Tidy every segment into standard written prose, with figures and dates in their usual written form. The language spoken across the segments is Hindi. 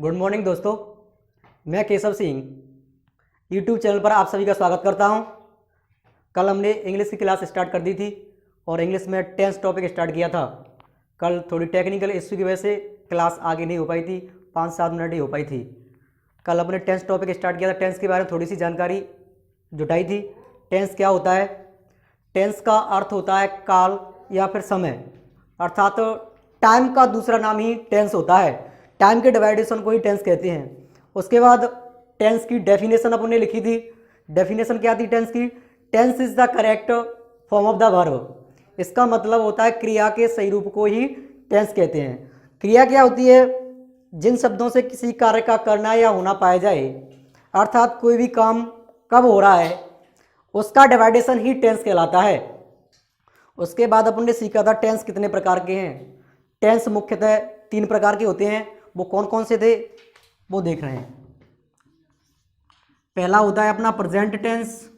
गुड मॉर्निंग दोस्तों, मैं केशव सिंह यूट्यूब चैनल पर आप सभी का स्वागत करता हूं। कल हमने इंग्लिश की क्लास स्टार्ट कर दी थी और इंग्लिश में टेंस टॉपिक स्टार्ट किया था। कल थोड़ी टेक्निकल इश्यू की वजह से क्लास आगे नहीं हो पाई थी, 5-7 मिनट ही हो पाई थी। कल अपने टेंस टॉपिक स्टार्ट किया था, टेंस के बारे में थोड़ी सी जानकारी जुटाई थी। टेंस क्या होता है? टेंस का अर्थ होता है काल या फिर समय, अर्थात टाइम का दूसरा नाम ही टेंस होता है। टाइम के डिवाइडेशन को ही टेंस कहते हैं। उसके बाद टेंस की डेफिनेशन अपन ने लिखी थी। डेफिनेशन क्या थी टेंस की? Tense is the correct form of the verb. इसका मतलब होता है क्रिया के सही रूप को ही टेंस कहते हैं। क्रिया क्या होती है? जिन शब्दों से किसी कार्य का करना या होना पाया जाए, अर्थात कोई भी काम कब हो रहा है उसका डिवाइडेशन ही टेंस कहलाता है। उसके बाद अपन ने सीखा था टेंस कितने प्रकार के हैं। टेंस मुख्यतः 3 प्रकार के होते हैं। वो कौन कौन से थे वो देख रहे हैं। पहला होता है अपना प्रेजेंट टेंस,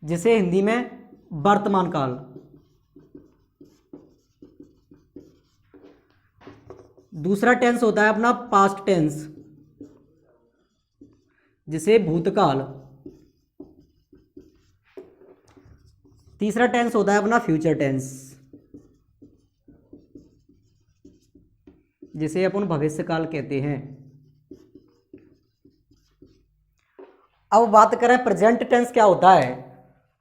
जिसे हिंदी में वर्तमान काल। दूसरा टेंस होता है अपना पास्ट टेंस, जिसे भूतकाल। तीसरा टेंस होता है अपना फ्यूचर टेंस, जिसे अपन भविष्यकाल कहते हैं। अब बात करें प्रेजेंट टेंस क्या होता है,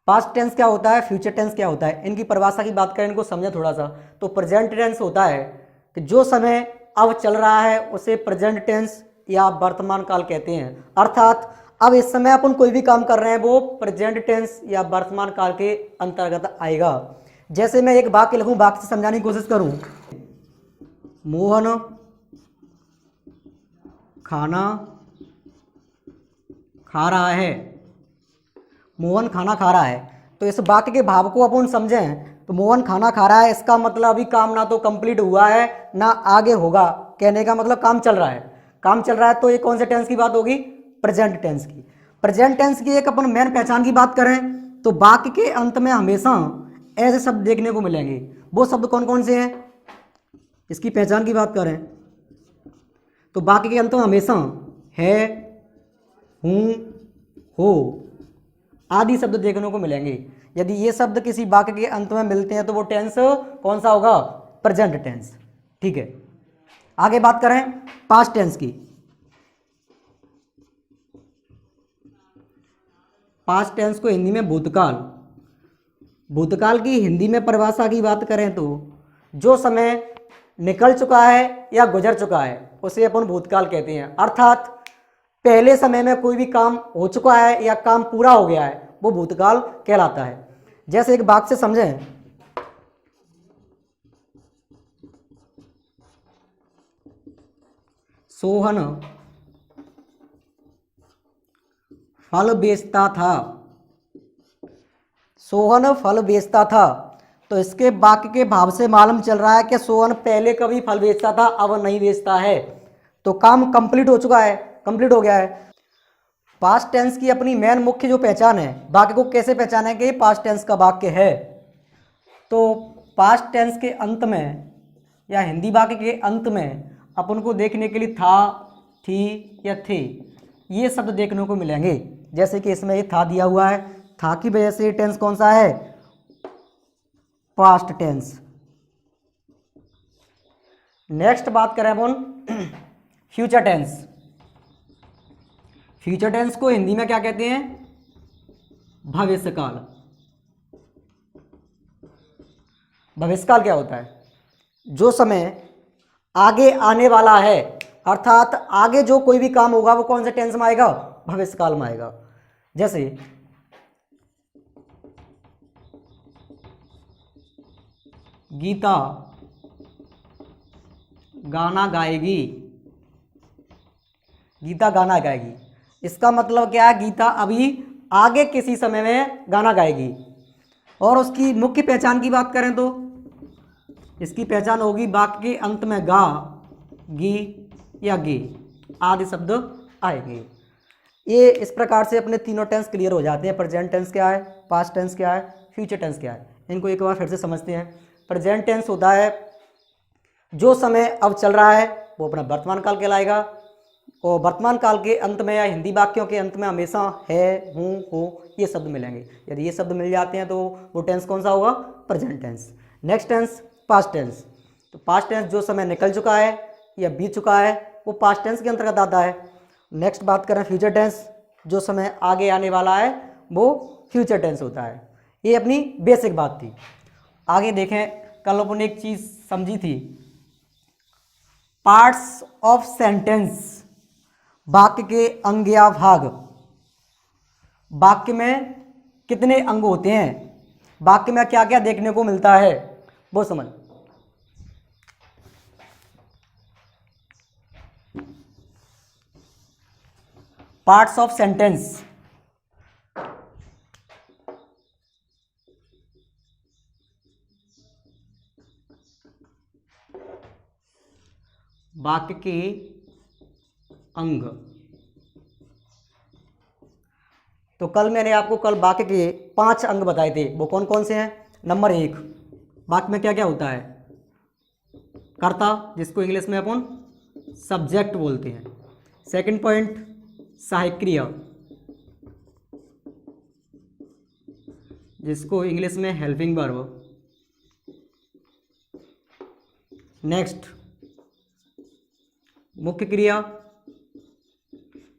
पास्ट टेंस क्या होता है, फ्यूचर टेंस क्या होता है, इनकी परिभाषा की बात करें, इनको समझें थोड़ा सा। तो प्रेजेंट टेंस होता है कि जो समय अब चल रहा है उसे प्रेजेंट टेंस या वर्तमान काल कहते हैं। अर्थात अब इस समय अपन कोई भी काम कर रहे हैं वो प्रेजेंट टेंस या वर्तमान काल के अंतर्गत आएगा। जैसे मैं एक वाक्य लिखूं, वाक्य से समझाने की कोशिश करूं। मोहन खाना खा रहा है। मोहन खाना खा रहा है, तो इस वाक्य के भाव को अपन समझें तो मोहन खाना खा रहा है, इसका मतलब अभी काम ना तो कंप्लीट हुआ है ना आगे होगा। कहने का मतलब काम चल रहा है। काम चल रहा है तो ये कौन से टेंस की बात होगी? प्रेजेंट टेंस की। प्रेजेंट टेंस की एक अपन मेन पहचान की बात करें तो वाक्य के अंत में हमेशा ऐसे शब्द देखने को मिलेंगे। वो शब्द कौन कौन से हैं? इसकी पहचान की बात करें तो वाक्य के अंत में हमेशा है, हूँ, हो आदि शब्द देखने को मिलेंगे। यदि ये शब्द किसी वाक्य के अंत में मिलते हैं तो वो टेंस कौन सा होगा? Present tense. ठीक है, आगे बात करें पास्ट टेंस की। पास्ट टेंस को हिंदी में भूतकाल। भूतकाल की हिंदी में परिभाषा की बात करें तो जो समय निकल चुका है या गुजर चुका है उसे अपन भूतकाल कहते हैं। अर्थात पहले समय में कोई भी काम हो चुका है या काम पूरा हो गया है वो भूतकाल कहलाता है। जैसे एक वाक्य से समझें, सोहन फल बेचता था। सोहन फल बेचता था, तो इसके वाक्य के भाव से मालूम चल रहा है कि सोहन पहले कभी फल बेचता था, अब नहीं बेचता है। तो काम कंप्लीट हो चुका है, कंप्लीट हो गया है। पास्ट टेंस की अपनी मेन मुख्य जो पहचान है, वाक्य को कैसे पहचाने कि ये पास्ट टेंस का वाक्य है। तो पास्ट टेंस के अंत में या हिंदी वाक्य के अंत में अपन को देखने के लिए था, थी या थे ये शब्द देखने को मिलेंगे। जैसे कि इसमें ये था दिया हुआ है, था की वजह से टेंस कौन सा है? Past tense. नेक्स्ट बात करें अपन फ्यूचर टेंस। फ्यूचर टेंस को हिंदी में क्या कहते हैं? भविष्यकाल। भविष्यकाल क्या होता है? जो समय आगे आने वाला है, अर्थात आगे जो कोई भी काम होगा वो कौन से टेंस में आएगा? भविष्यकाल में आएगा। जैसे गीता गाना गाएगी। गीता गाना गाएगी, इसका मतलब क्या है? गीता अभी आगे किसी समय में गाना गाएगी। और उसकी मुख्य पहचान की बात करें तो इसकी पहचान होगी वाक्य के अंत में गा, गी या गे आदि शब्द आएंगे। ये इस प्रकार से अपने तीनों टेंस क्लियर हो जाते हैं। प्रेजेंट टेंस क्या है, पास्ट टेंस क्या है, फ्यूचर टेंस क्या है। इनको एक बार फिर से समझते हैं। प्रेजेंट टेंस होता है जो समय अब चल रहा है वो अपना वर्तमान काल कहलाएगा। और वर्तमान काल के अंत में या हिंदी वाक्यों के अंत में हमेशा है, हूँ, हो ये शब्द मिलेंगे। यदि ये शब्द मिल जाते हैं तो वो टेंस कौन सा होगा? Present tense. Next tense past tense. तो पास्ट टेंस जो समय निकल चुका है या बीत चुका है वो पास्ट टेंस के अंतर्गत आता है। नेक्स्ट बात करें फ्यूचर टेंस, जो समय आगे आने वाला है वो फ्यूचर टेंस होता है। ये अपनी बेसिक बात थी। आगे देखें, कल अपन एक चीज़ समझी थी, पार्ट्स ऑफ सेंटेंस, वाक्य के अंग या भाग। वाक्य में कितने अंग होते हैं, वाक्य में क्या क्या देखने को मिलता है वो समझ। पार्ट्स ऑफ सेंटेंस, वाक्य के अंग। तो कल मैंने आपको वाक्य के 5 अंग बताए थे, वो कौन कौन से हैं? नंबर 1, वाक्य में क्या क्या होता है? कर्ता, जिसको इंग्लिश में अपन सब्जेक्ट बोलते हैं। सेकंड पॉइंट, सहायक क्रिया, जिसको इंग्लिश में हेल्पिंग वर्ब। नेक्स्ट, मुख्य क्रिया,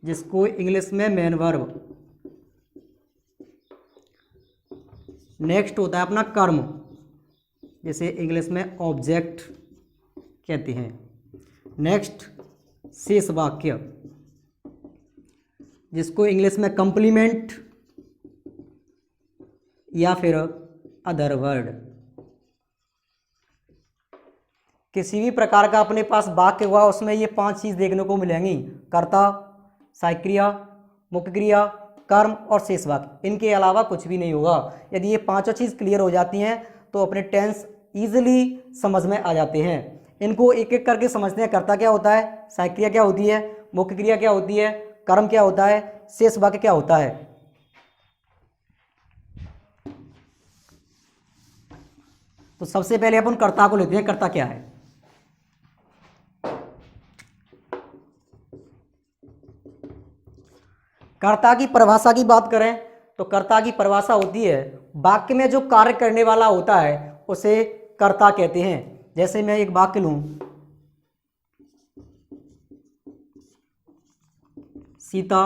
जिसको इंग्लिश में मेन वर्ब। नेक्स्ट होता है अपना कर्म, जिसे इंग्लिश में ऑब्जेक्ट कहते हैं। नेक्स्ट, शेष वाक्य, जिसको इंग्लिश में कंप्लीमेंट या फिर अदर वर्ड। किसी भी प्रकार का अपने पास वाक्य हुआ उसमें ये 5 चीज़ देखने को मिलेंगी, कर्ता, सहायक क्रिया, मुख्य क्रिया, कर्म और शेष वाक्य। इनके अलावा कुछ भी नहीं होगा। यदि ये 5 चीज़ क्लियर हो जाती हैं तो अपने टेंस ईजिली समझ में आ जाते हैं। इनको एक एक करके समझते हैं। कर्ता क्या होता है, सहायक क्रिया क्या होती है, मुख्य क्रिया क्या होती है, कर्म क्या होता है, शेष वाक्य क्या होता है। तो सबसे पहले अपन कर्ता को लेते हैं। कर्ता क्या है? कर्ता की परिभाषा की बात करें तो कर्ता की परिभाषा होती है वाक्य में जो कार्य करने वाला होता है उसे कर्ता कहते हैं। जैसे मैं एक वाक्य लूं, सीता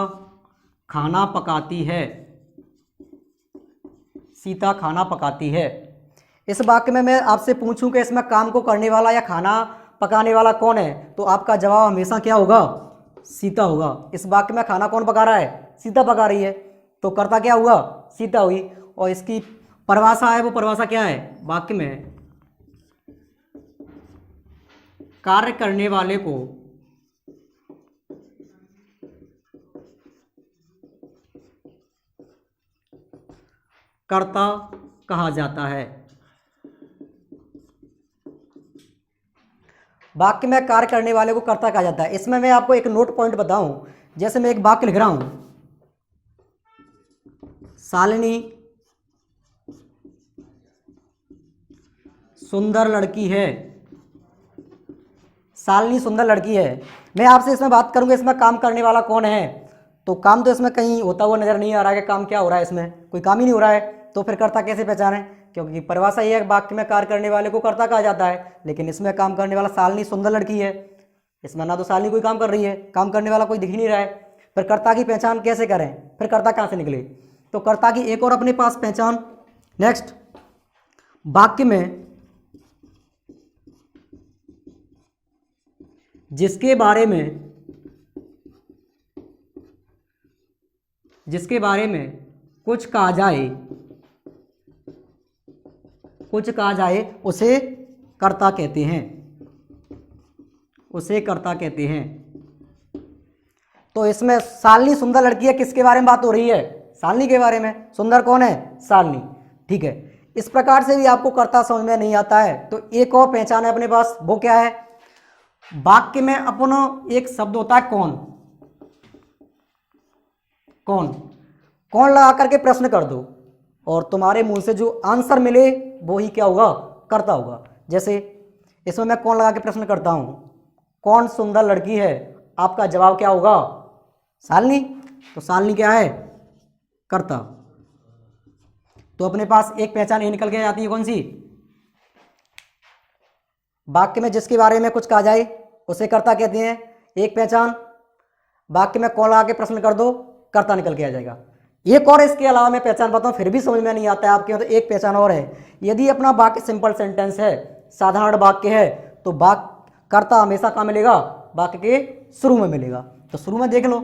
खाना पकाती है। सीता खाना पकाती है। इस वाक्य में मैं आपसे पूछूं कि इसमें काम को करने वाला या खाना पकाने वाला कौन है, तो आपका जवाब हमेशा क्या होगा? सीता होगा। इस वाक्य में खाना कौन पका रहा है? सीता पका रही है। तो कर्ता क्या हुआ? सीता हुई। और इसकी परिभाषा है, वो परिभाषा क्या है? वाक्य में कार्य करने वाले को कर्ता कहा जाता है। वाक्य में कार्य करने वाले को कर्ता कहा जाता है। इसमें मैं आपको एक नोट पॉइंट बताऊं। जैसे मैं एक वाक्य लिख रहा हूं, शालिनी सुंदर लड़की है। शालिनी सुंदर लड़की है। मैं आपसे इसमें बात करूंगा इसमें काम करने वाला कौन है, तो काम तो इसमें कहीं होता हुआ नजर नहीं आ रहा है कि काम क्या हो रहा है, इसमें कोई काम ही नहीं हो रहा है। तो फिर कर्ता कैसे पहचाने? क्योंकि परिभाषा ये है वाक्य में कार्य करने वाले को कर्ता कहा जाता है। लेकिन इसमें काम करने वाला शालिनी सुंदर लड़की है। इसमें ना तो शालिनी कोई काम कर रही है, काम करने वाला कोई दिख ही नहीं रहा है। फिर कर्ता की पहचान कैसे करें? फिर कर्ता कहाँ से निकले? तो कर्ता की एक और अपने पास पहचान। नेक्स्ट, वाक्य में जिसके बारे में कुछ कहा जाए उसे कर्ता कहते हैं। उसे कर्ता कहते हैं। तो इसमें शालिनी सुंदर लड़की है, किसके बारे में बात हो रही है? शालिनी के बारे में। सुंदर कौन है? शालिनी। ठीक है। इस प्रकार से भी आपको कर्ता समझ में नहीं आता है तो एक और पहचान है अपने पास, वो क्या है? वाक्य में अपना एक शब्द होता है कौन। कौन लगा करके प्रश्न कर दो और तुम्हारे मुंह से जो आंसर मिले वो ही क्या होगा? कर्ता होगा। जैसे इसमें मैं कौन लगा के प्रश्न करता हूं, कौन सुंदर लड़की है, आपका जवाब क्या होगा? शालिनी। तो शालिनी क्या है? कर्ता। तो अपने पास एक पहचान ये निकल के आती है, कौन सी? वाक्य में जिसके बारे में कुछ कहा जाए उसे कर्ता कहते हैं, एक पहचान। वाक्य में कौन लगा के प्रश्न कर दो, कर्ता निकल के आ जाएगा। एक और इसके अलावा मैं पहचान बताऊं, फिर भी समझ में नहीं आता है आपके, तो एक पहचान और है। यदि अपना वाक्य सिंपल सेंटेंस है, साधारण वाक्य है, तो वाक्य कर्ता हमेशा कहाँ मिलेगा? वाक्य के शुरू में मिलेगा। तो शुरू में देख लो,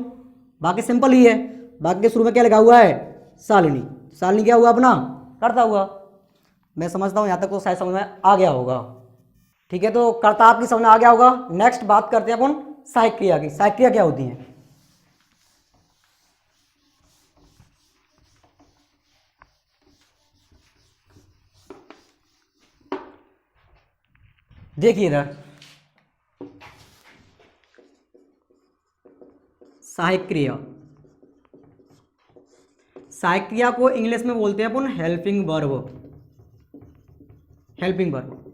वाक्य सिंपल ही है, वाक्य के शुरू में क्या लिखा हुआ है? शालिनी। शालिनी क्या हुआ? अपना कर्ता हुआ। मैं समझता हूँ यहाँ तक तो शायद समझ में आ गया होगा। ठीक है, तो कर्ता आपकी समझ में आ गया होगा। नेक्स्ट बात करते हैं अपन सहायक क्रिया की। सहायक क्रिया क्या होती है? देखिए इधर, सहायक क्रिया। सहायक क्रिया को इंग्लिश में बोलते हैं अपन हेल्पिंग वर्ब। Helping verb.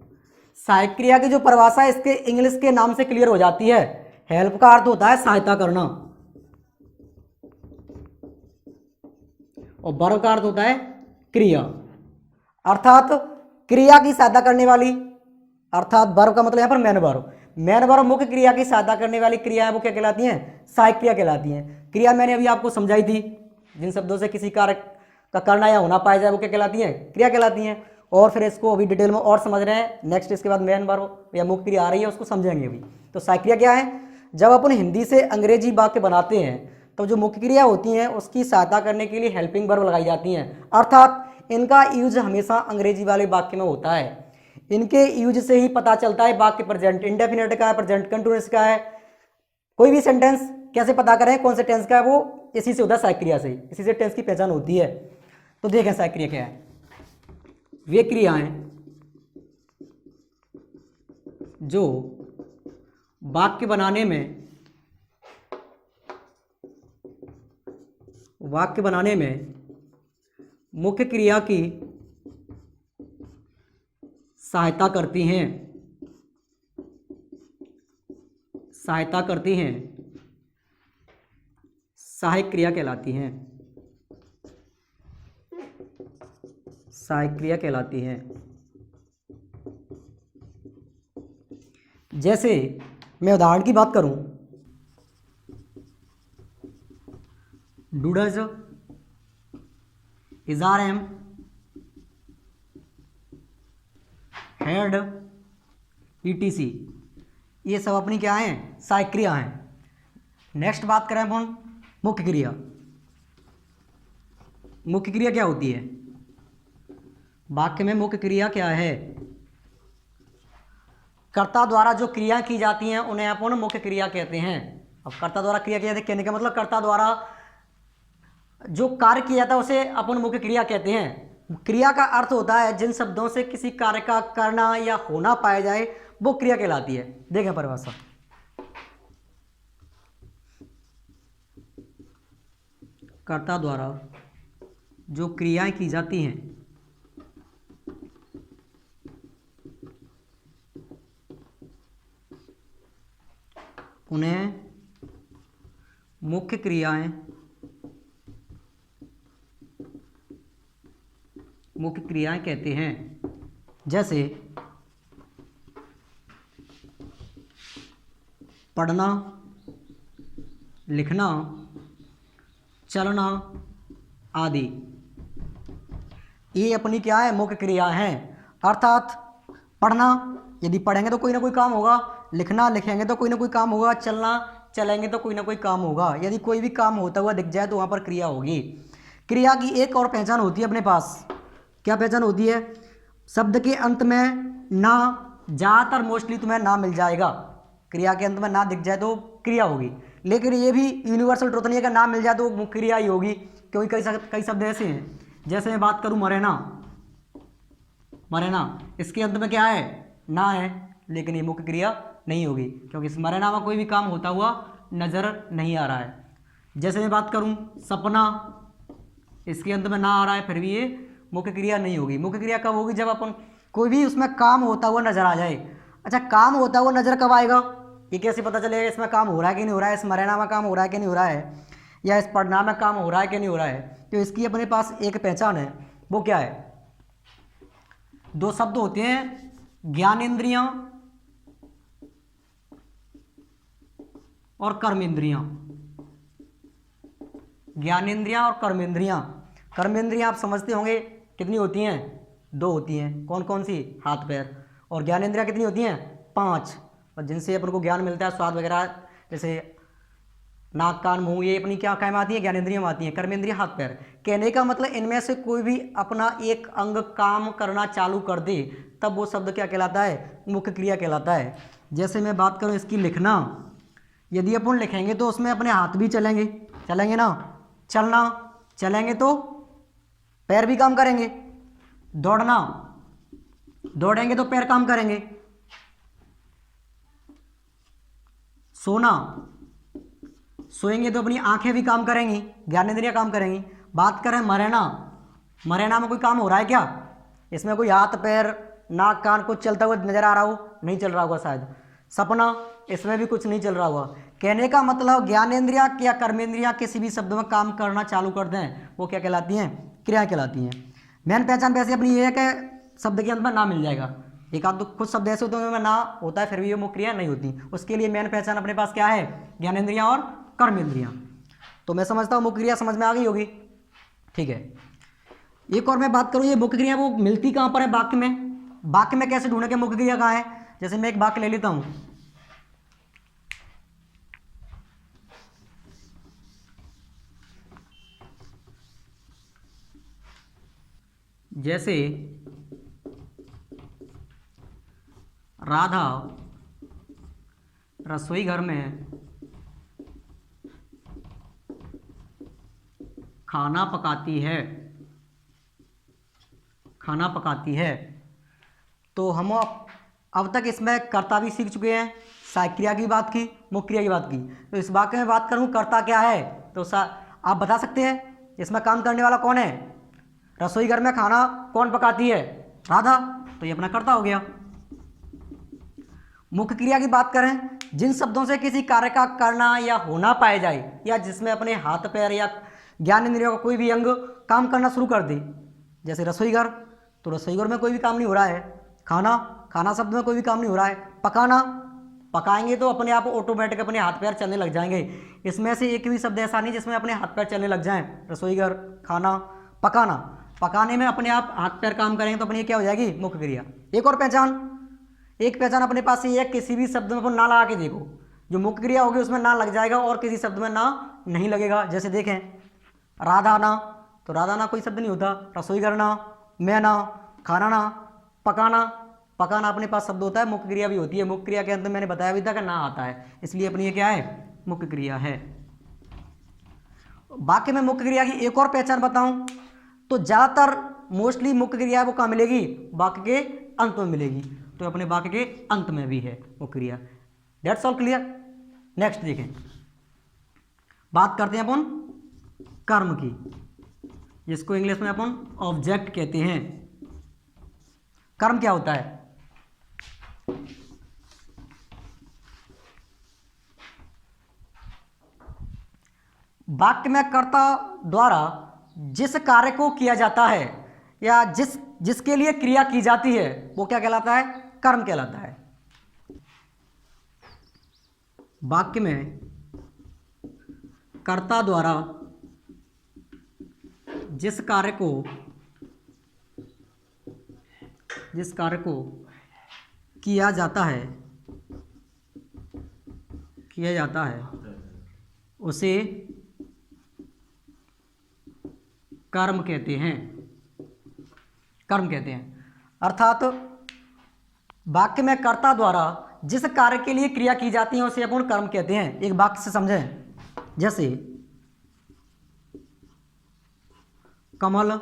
सहायक क्रिया की जो परिभाषा है इसके इंग्लिश के नाम से क्लियर हो जाती है। हेल्प का अर्थ होता है सहायता करना, और वर्ब का अर्थ होता है क्रिया, अर्थात क्रिया की सहायता करने वाली। अर्थात वर्ब का मतलब यहाँ पर मेन वर्ब। मेन वर्ब मुख्य क्रिया की सहायता करने वाली क्रिया है, वो क्या कहलाती हैं? सहायक क्रिया कहलाती हैं। क्रिया मैंने अभी आपको समझाई थी, जिन शब्दों से किसी कार्य का करना या होना पाया जाए वो क्या कहलाती हैं? क्रिया कहलाती हैं। और फिर इसको अभी डिटेल में और समझ रहे हैं। नेक्स्ट इसके बाद मेन वर्ब या मुख्य क्रिया आ रही है, उसको समझेंगे अभी। तो सहायक क्रिया क्या है? जब अपन हिंदी से अंग्रेजी वाक्य बनाते हैं तो जो मुख्य क्रिया होती हैं उसकी सहायता करने के लिए हेल्पिंग वर्ब लगाई जाती हैं। अर्थात इनका यूज हमेशा अंग्रेजी वाले वाक्य में होता है। इनके यूज से ही पता चलता है वाक्य प्रेजेंट इंडेफिनिट का है, प्रेजेंट कंटिन्यूअस का है। कोई भी सेंटेंस कैसे पता करें कौन से टेंस का है, वो इसी से होता है, सहायक क्रिया से। इसी से टेंस की पहचान होती है। तो देखें सहायक क्रिया क्या है। वे क्रियाएं जो वाक्य बनाने में मुख्य क्रिया की सहायता करती हैं, सहायक क्रिया कहलाती हैं। सहायक क्रिया कहलाती हैं। जैसे मैं उदाहरण की बात करूं, डूडज, इजार एम, हेड, ईटीसी, ये सब अपनी क्या हैं? सहायक क्रिया हैं। नेक्स्ट बात करें अपन मुख्य क्रिया। मुख्य क्रिया क्या होती है? वाक्य में मुख्य क्रिया क्या है? कर्ता द्वारा जो क्रिया की जाती हैं उन्हें अपन मुख्य क्रिया कहते हैं। अब कर्ता द्वारा क्रिया की जाती है कहने का मतलब कर्ता द्वारा जो कार्य किया जाता है उसे अपन मुख्य क्रिया कहते हैं। क्रिया का अर्थ होता है जिन शब्दों से किसी कार्य का करना या होना पाया जाए वो क्रिया कहलाती है। देखें परिभाषा, कर्ता द्वारा जो क्रियाएं की जाती हैं उन्हें मुख्य क्रियाएं कहते हैं। जैसे पढ़ना, लिखना, चलना आदि, ये अपनी क्या है? मुख्य क्रिया हैं। अर्थात पढ़ना, यदि पढ़ेंगे तो कोई ना कोई काम होगा, लिखना लिखेंगे तो कोई ना कोई काम होगा, चलना चलेंगे तो कोई ना कोई काम होगा। यदि कोई भी काम होता हुआ दिख जाए तो वहाँ पर क्रिया होगी। क्रिया की एक और पहचान होती है अपने पास। क्या पहचान होती है? शब्द के अंत में ना, ज़्यादातर मोस्टली तुम्हें ना मिल जाएगा। क्रिया के अंत में ना दिख जाए तो क्रिया होगी, लेकिन ये भी यूनिवर्सल ट्रुथ नहीं है कि ना मिल जाए तो मुख्य क्रिया ही होगी, क्योंकि कई शब्द ऐसे हैं। जैसे मैं बात करूँ मरेना, इसके अंत में क्या है? ना है, लेकिन ये मुख्य क्रिया नहीं होगी क्योंकि इस मरेना में कोई भी काम होता हुआ नजर नहीं आ रहा है। जैसे मैं बात करूं सपना, इसके अंत में ना आ रहा है, फिर भी ये मुख्य क्रिया नहीं होगी। मुख्य क्रिया कब होगी? जब अपन कोई भी उसमें काम होता हुआ नजर आ जाए। अच्छा, काम होता हुआ नजर कब आएगा? ये कैसे पता चलेगा इसमें काम हो रहा है कि नहीं हो रहा है, इस मरना में काम हो रहा है कि नहीं हो रहा है, या इस पढ़ना में काम हो रहा है कि नहीं हो रहा है? तो इसकी अपने पास एक पहचान है, वो क्या है? दो शब्द होते हैं, ज्ञानेंद्रियां और कर्मेंद्रियां। ज्ञानेंद्रियां और कर्मेंद्रियां। कर्मेंद्रियां आप समझते होंगे कितनी होती हैं? दो होती हैं। कौन कौन सी? हाथ पैर। और ज्ञानेंद्रियां कितनी होती हैं? 5, और जिनसे अपन को ज्ञान मिलता है, स्वाद वगैरह, जैसे नाक कान मुंह, ये अपनी क्या काम आती है? ज्ञानेंद्रियां में आती हैं। कर्मेंद्रिय हाथ पैर। कहने का मतलब इनमें से कोई भी अपना एक अंग काम करना चालू कर दे तब वो शब्द क्या कहलाता है? मुख्य क्रिया कहलाता है। जैसे मैं बात करूं इसकी लिखना, यदि अपन लिखेंगे तो उसमें अपने हाथ भी चलेंगे, चलेंगे ना? चलना, चलेंगे तो पैर भी काम करेंगे। दौड़ना, दौड़ेंगे तो पैर काम करेंगे। सोना, सोएंगे तो अपनी आंखें भी काम करेंगी, ज्ञानेंद्रियां काम करेंगी। बात करें मरना, मरना में कोई काम हो रहा है क्या? इसमें कोई हाथ पैर नाक कान कुछ चलता हुआ नजर आ रहा हो? नहीं चल रहा होगा शायद। सपना, इसमें भी कुछ नहीं चल रहा होगा। कहने का मतलब ज्ञानेंद्रिया या कर्मेंद्रिया किसी भी शब्द में काम करना चालू कर दें, वो क्या कहलाती हैं? क्रिया कहलाती हैं। मेन पहचान वैसे अपनी ये है कि शब्द के अंत में ना मिल जाएगा। एक आध तो कुछ शब्द ऐसे होते हैं उनमें ना होता है, फिर भी ये मुख्य क्रिया नहीं होती। उसके लिए मेन पहचान अपने पास क्या है? ज्ञानेंद्रियां और कर्मेंद्रियां। तो मैं समझता हूँ मुख्य क्रिया समझ में आ गई होगी। ठीक है, एक और मैं बात करूँ, ये मुख्य क्रिया वो मिलती कहाँ पर है वाक्य में? वाक्य में कैसे ढूंढे कि मुख्य क्रिया कहाँ है? जैसे मैं एक वाक्य ले लेता हूँ, जैसे राधा रसोई घर में खाना पकाती है, खाना पकाती है। तो हम अब तक इसमें कर्ता भी सीख चुके हैं, सहायक क्रिया की बात की, मुख्य क्रिया की बात की। तो इस वाक्य में बात करूं कर्ता क्या है, तो आप बता सकते हैं इसमें काम करने वाला कौन है? रसोई घर में खाना कौन पकाती है? राधा। तो ये अपना कर्ता हो गया। मुख्य क्रिया की बात करें, जिन शब्दों से किसी कार्य का करना या होना पाया जाए, या जिसमें अपने हाथ पैर या ज्ञानेंद्रियों का कोई भी अंग काम करना शुरू कर दे। जैसे रसोई घर, तो रसोई घर में कोई भी काम नहीं हो रहा है। खाना, खाना शब्द में कोई भी काम नहीं हो रहा है। पकाना, पकाएंगे तो अपने आप ऑटोमेटिक अपने हाथ पैर चलने लग जाएंगे। इसमें से एक भी शब्द ऐसा नहीं जिसमें अपने हाथ पैर चलने लग जाएं। रसोई घर, खाना, पकाना, पकाने में अपने आप हाथ पैर काम करेंगे तो अपनी क्या हो जाएगी? मुख्य क्रिया। एक और पहचान, एक पहचान अपने पास ये है, किसी भी शब्द में अपन ना लगा के देखो, जो मुख्य क्रिया होगी उसमें ना लग जाएगा और किसी शब्द में ना नहीं लगेगा। जैसे देखें राधा ना, तो राधा ना कोई शब्द नहीं होता। रसोई करना, मैं ना, खाना ना, पकाना, पकाना अपने पास शब्द होता है, मुख्य क्रिया भी होती है। मुख्य क्रिया के अंदर मैंने बताया भी था कि ना आता है, इसलिए अपनी ये क्या है? मुख्य क्रिया है। वाक्य में मुख्य क्रिया की एक और पहचान बताऊं तो ज़्यादातर मोस्टली मुख्य क्रिया वो कहाँ मिलेगी? वाक्य के अंत में मिलेगी। तो अपने वाक्य के अंत में भी है मुख्य क्रिया। That's all clear. नेक्स्ट देखें, बात करते हैं अपन कर्म की, जिसको इंग्लिश में अपन ऑब्जेक्ट कहते हैं। कर्म क्या होता है? वाक्य में कर्ता द्वारा जिस कार्य को किया जाता है या जिसके लिए क्रिया की जाती है वो क्या कहलाता है? कर्म कहलाता है। वाक्य में कर्ता द्वारा जिस कार्य को किया जाता है उसे कर्म कहते हैं। कर्म कहते हैं अर्थात वाक्य में कर्ता द्वारा जिस कार्य के लिए क्रिया की जाती है उसे अपन कर्म कहते हैं। एक वाक्य से समझें, जैसे कमल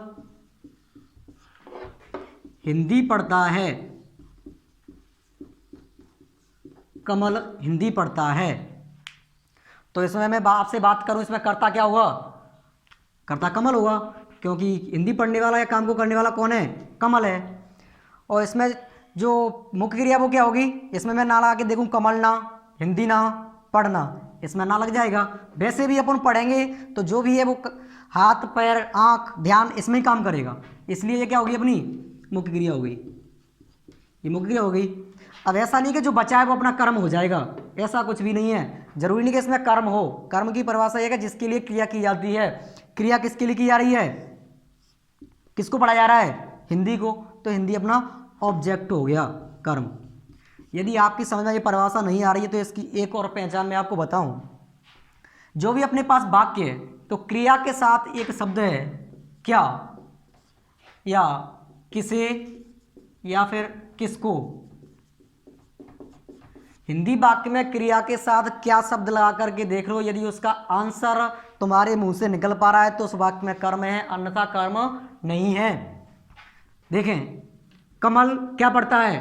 हिंदी पढ़ता है, कमल हिंदी पढ़ता है। तो इसमें मैं आपसे बात करूं, इसमें कर्ता क्या होगा? कर्ता कमल होगा, क्योंकि हिंदी पढ़ने वाला या काम को करने वाला कौन है? कमल है। और इसमें जो मुख्य क्रिया वो क्या होगी? इसमें मैं ना लगा के देखूं कमल ना, हिंदी ना पढ़ना, इसमें ना लग जाएगा। वैसे भी अपन पढ़ेंगे तो जो भी है वो हाथ पैर आँख ध्यान इसमें ही काम करेगा, इसलिए ये क्या होगी अपनी मुख्य क्रिया हो गई, ये मुख्य क्रिया हो गई। अब ऐसा नहीं कि जो बचा है वो अपना कर्म हो जाएगा, ऐसा कुछ भी नहीं है, जरूरी नहीं कि इसमें कर्म हो। कर्म की परिभाषा यह है कि जिसके लिए क्रिया की जाती है। क्रिया किसके लिए की जा रही है, किसको पढ़ा जा रहा है, हिंदी को, तो हिंदी अपना ऑब्जेक्ट हो गया कर्म। यदि आपकी समझ में ये परिभाषा नहीं आ रही है तो इसकी एक और पहचान मैं आपको बताऊं। जो भी अपने पास वाक्य है तो क्रिया के साथ एक शब्द है क्या, या किसे, या फिर किसको। हिंदी वाक्य में क्रिया के साथ क्या शब्द लगा करके देख लो, यदि उसका आंसर तुम्हारे मुंह से निकल पा रहा है तो उस वाक्य में कर्म है, अन्यथा कर्म नहीं है। देखें कमल क्या पढ़ता है,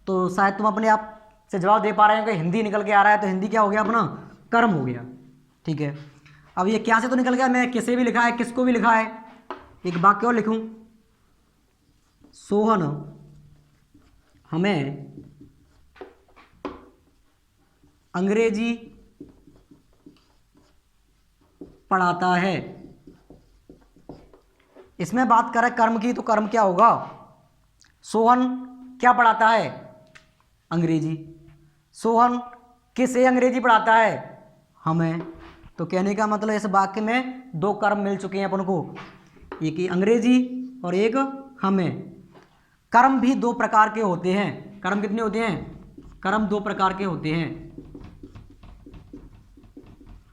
तो शायद तुम अपने आप से जवाब दे पा रहे हैं कि हिंदी निकल के आ रहा है, तो हिंदी क्या हो गया अपना कर्म हो गया। ठीक है, अब ये क्या से तो निकल गया, मैं किसे भी लिखा है किसको भी लिखा है। एक वाक्य और लिखूं, सोहन हमें अंग्रेजी पढ़ाता है। इसमें बात करें कर्म की तो कर्म क्या होगा, सोहन क्या पढ़ाता है, अंग्रेजी। सोहन किसे अंग्रेजी पढ़ाता है, हमें। तो कहने का मतलब इस वाक्य में दो कर्म मिल चुके हैं अपन को, एक अंग्रेजी और एक हमें। कर्म भी दो प्रकार के होते हैं। कर्म कितने होते हैं, कर्म दो प्रकार के होते हैं।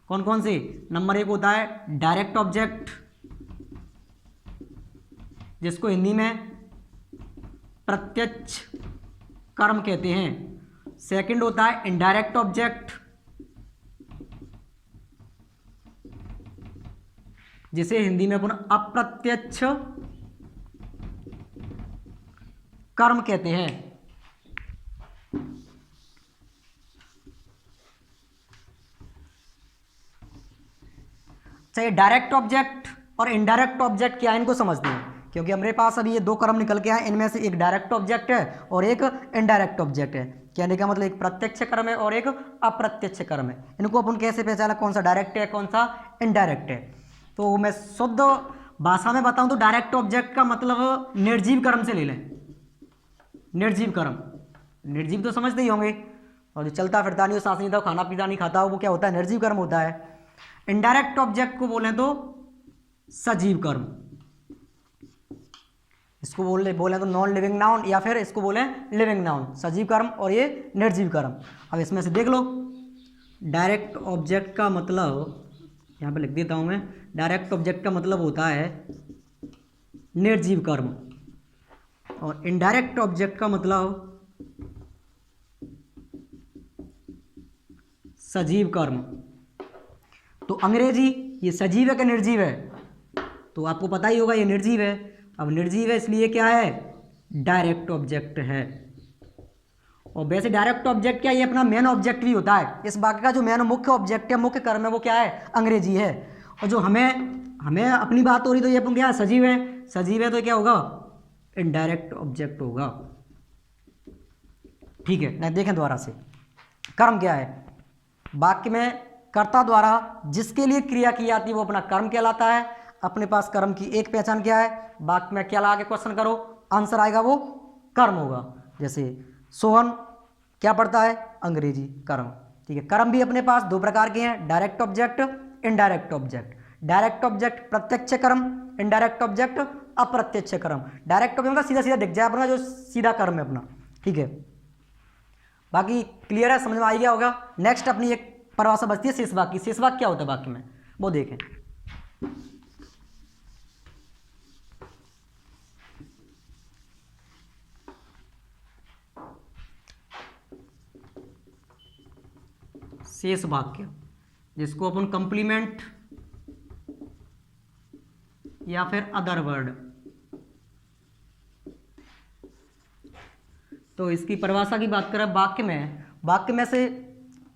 कौन कौन से, नंबर एक होता है डायरेक्ट ऑब्जेक्ट, जिसको हिंदी में प्रत्यक्ष कर्म कहते हैं। सेकंड होता है इनडायरेक्ट ऑब्जेक्ट, जिसे हिंदी में अपन अप्रत्यक्ष कर्म कहते हैं। चाहिए डायरेक्ट ऑब्जेक्ट और इनडायरेक्ट ऑब्जेक्ट क्या है, इनको समझते हैं, क्योंकि हमारे पास अभी ये दो कर्म निकल के आए, इनमें से एक डायरेक्ट ऑब्जेक्ट है और एक इनडायरेक्ट ऑब्जेक्ट है। कहने का मतलब एक प्रत्यक्ष कर्म है और एक अप्रत्यक्ष कर्म है। इनको अपन कैसे पहचाना कौन सा डायरेक्ट है कौन सा इनडायरेक्ट है। तो मैं शुद्ध भाषा में बताऊं तो डायरेक्ट ऑब्जेक्ट का मतलब निर्जीव कर्म से ले लें। निर्जीव कर्म, निर्जीव तो समझते ही होंगे, और जो चलता फिरता नहीं हो, सांस नहीं लेता हो, खाना पीना नहीं खाता हो, वो क्या होता है, निर्जीव कर्म होता है। इनडायरेक्ट ऑब्जेक्ट को बोलें तो सजीव कर्म, इसको बोले तो नॉन लिविंग नाउन, या फिर इसको बोलें लिविंग नाउन। सजीव कर्म और ये निर्जीव कर्म। अब इसमें से देख लो, डायरेक्ट ऑब्जेक्ट का मतलब यहाँ पे लिख देता हूँ मैं। डायरेक्ट ऑब्जेक्ट का मतलब होता है निर्जीव कर्म, और इनडायरेक्ट ऑब्जेक्ट का मतलब सजीव कर्म। तो अंग्रेजी ये सजीव है कि निर्जीव है, तो आपको पता ही होगा ये निर्जीव है। अब निर्जीव है इसलिए क्या है, डायरेक्ट ऑब्जेक्ट है। और वैसे डायरेक्ट ऑब्जेक्ट क्या, ये अपना मेन ऑब्जेक्ट भी होता है। इस वाक्य का जो मेन मुख्य ऑब्जेक्ट है, मुख्य कर्म है, वो क्या है, अंग्रेजी है। और जो हमें अपनी बात हो रही तो ये अपन क्या है, सजीव है। सजीव है तो क्या होगा, इनडायरेक्ट ऑब्जेक्ट होगा। ठीक है, नहीं देखें दोबारा से, कर्म क्या है, वाक्य में कर्ता द्वारा जिसके लिए क्रिया की जाती है वो अपना कर्म कहलाता है। अपने पास कर्म की एक पहचान क्या है, वाक्य में क्या लगा के क्वेश्चन करो, आंसर आएगा वो कर्म होगा। जैसे सोहन क्या पढ़ता है, अंग्रेजी, कर्म। ठीक है, कर्म भी अपने पास दो प्रकार के हैं, direct object, indirect object. Direct object प्रत्यक्ष कर्म, इनडायरेक्ट ऑब्जेक्ट अप्रत्यक्ष कर्म। डायरेक्ट ऑब्जेक्ट का सीधा सीधा दिख जाए अपना जो सीधा कर्म है अपना। ठीक है, बाकी क्लियर है, समझ में आ गया होगा। नेक्स्ट अपनी एक परिभाषा बचती है शेष वाक्य। शेष वाक्य क्या होता है वाक्य में, वो देखें। शेष वाक्य, जिसको अपन कंप्लीमेंट या फिर अदर वर्ड, तो इसकी परिभाषा की बात करें वाक्य में से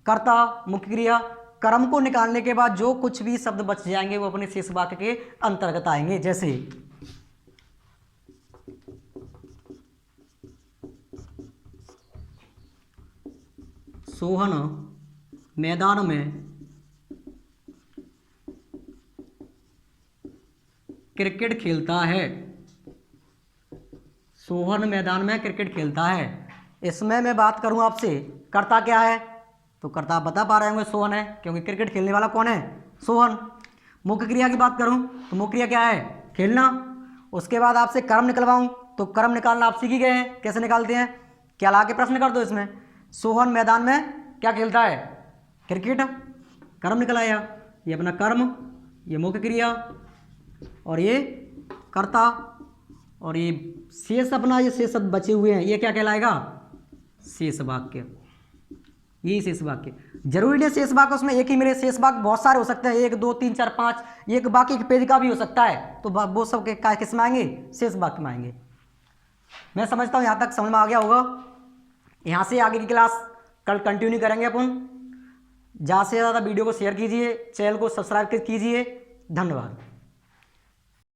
कर्ता, मुख्य क्रिया, कर्म को निकालने के बाद जो कुछ भी शब्द बच जाएंगे वो अपने शेष वाक्य के अंतर्गत आएंगे। जैसे सोहन मैदान में क्रिकेट खेलता है। सोहन मैदान में क्रिकेट खेलता है। इसमें मैं बात करूं आपसे, करता क्या है, तो करता आप बता पा रहे होंगे, सोहन है, क्योंकि क्रिकेट खेलने वाला कौन है, सोहन। मुख्य क्रिया की बात करूं तो मुख्य क्रिया क्या है, खेलना। उसके बाद आपसे कर्म निकलवाऊं तो कर्म निकालना आप सीख ही गए हैं, कैसे निकालते हैं, क्या ला के प्रश्न कर दो इसमें। सोहन मैदान में क्या खेलता है, क्रिकेट, कर्म निकल आया। ये अपना कर्म, ये मुख्य क्रिया, और ये कर्ता, और ये शेष अपना, ये शेष शब्द बचे हुए हैं, ये क्या कहलाएगा, शेष वाक्य। यही शेष वाक्य। जरूरी नहीं शेष वाक्य उसमें एक ही मिले, शेष वाक्य बहुत सारे हो सकते हैं, 1 2 3 4 5, एक वाक्य एक पेज का भी हो सकता है, तो वो सब किस में आएंगे, शेष वाक्य में आएंगे। मैं समझता हूँ यहाँ तक समझ में आ गया होगा। यहाँ से आगे की क्लास कल कंटिन्यू करेंगे अपन। ज़्यादा से ज़्यादा वीडियो को शेयर कीजिए, चैनल को सब्सक्राइब कीजिए। धन्यवाद।